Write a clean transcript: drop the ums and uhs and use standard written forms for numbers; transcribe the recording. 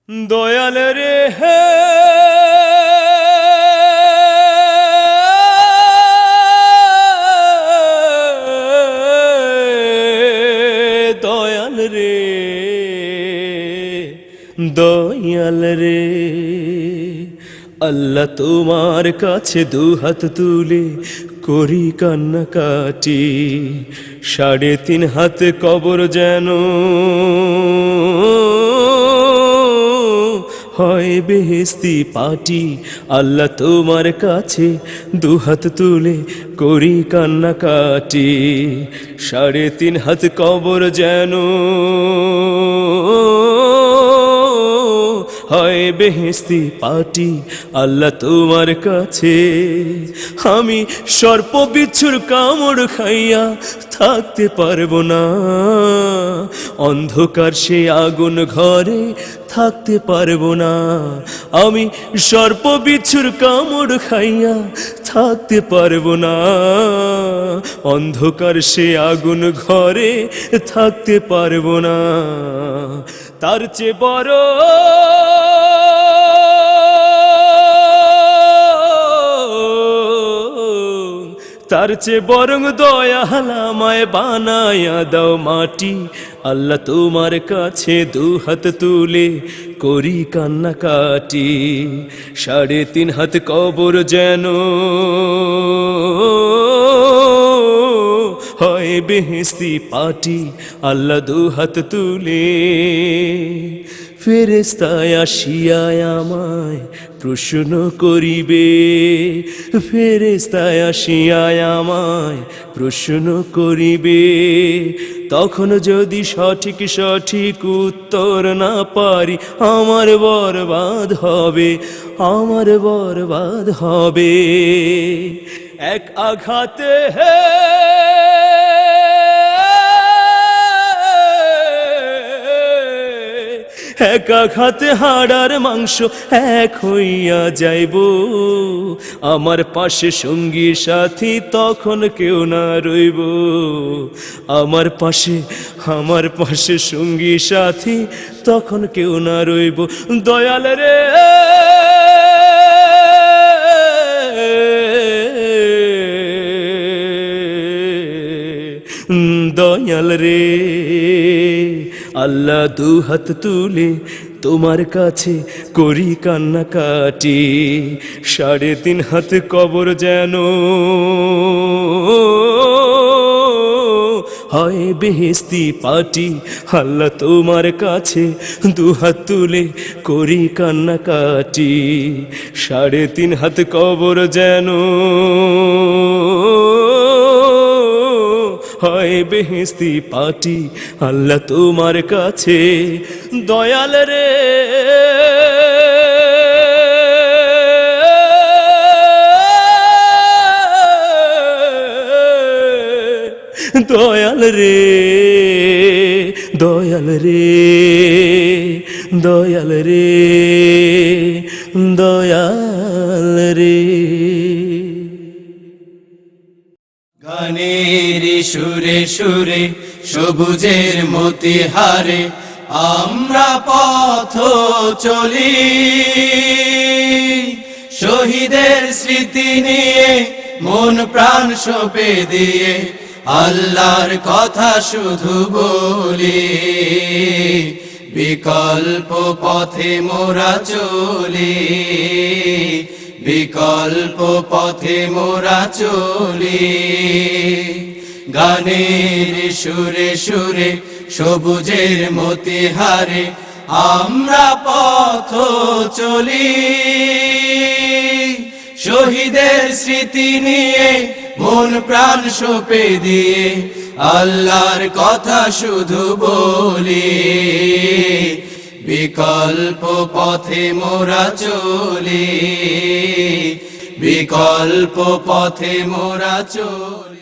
দয়াল রে হে দয়াল রে দয়াল রে আল্লাহ তোমার কাছে দুহাত তুলে করি কান্নাকাটি, 3.5 হাত কবর যেন হয় বেহেশতি পাটি। আল্লাহ তোমার কাছে দুহাত তুলে করি কান্নাকাটি, 3.5 হাত কবর যেন হয় বেহেশতি পাটি। আল্লাহ তোমার কাছে আমি সর্প বিচ্ছুর কামড় খাইয়া থাকতে পারবো না, অন্ধকার সে আগুন ঘরে থাকতে পারবো না। আমি সর্প বিচ্ছুর কামড় খাইয়া থাকতে পারবো না, অন্ধকার সে আগুন ঘরে থাকতে পারবো না। তার চেয়ে বড় তার চেয়ে বরং দয়াল আমায় বানায়া দাও মাটি। আল্লাহ তোমার কাছে দুহাত তুলে করি কান্নাকাটি, 3.5 হাত কবর যেন হয় বেহেশতি পাটি। আল্লাহ দুহাত তুলে ফেরেশতায় আসিয়া আমায় প্রশ্ন করিবে, ফেরেশতায় আসিয়া আমায় প্রশ্ন করিবে। তখন যদি সঠিক সঠিক উত্তর না পারি আমার বরবাদ হবে, আমার বরবাদ হবে। এক আঘাতে এক আঘাতে হাড়ার মাংস এক হইয়া যাইব। আমার পাশে সঙ্গী সাথী তখন কেউ না রইব, আমার পাশে সঙ্গী সাথী তখন কেউ না রইব। দয়াল রে দয়াল রে আল্লাহ দুহাত তুলে তোমার কাছে করি কান্নাকাটি, 3.5 হাত কবর যেন হয় বেহেশতি পাটি। আল্লাহ তোমার কাছে দুহাত তুলে করি কান্নাকাটি, 3.5 হাত কবর যেন হয় বেহেশতি পাটি। আল্লাহ তোমার কাছে দয়াল রে দয়াল রে দয়াল রে দয়াল রে দয়াল রে। গানের সুরে সুরে সবুজের মতিহারে আমরা পথ চলি, শহীদের স্মৃতি নিয়ে মন প্রাণ সঁপে দিয়ে আল্লাহর কথা শুধু বলি। বিকল্প পথে মোরা চলি, বিকল্প পথে মোরা চলি। গানের সুরে সুরে সবুজের মতিহারে আমরা পথ চলি, শহীদের স্মৃতি নিয়ে মন প্রাণ সঁপে দিয়ে আল্লাহর কথা শুধু বলি। বিকল্প পথে মোরা চলি, বিকল্প পথে মোরা চলি।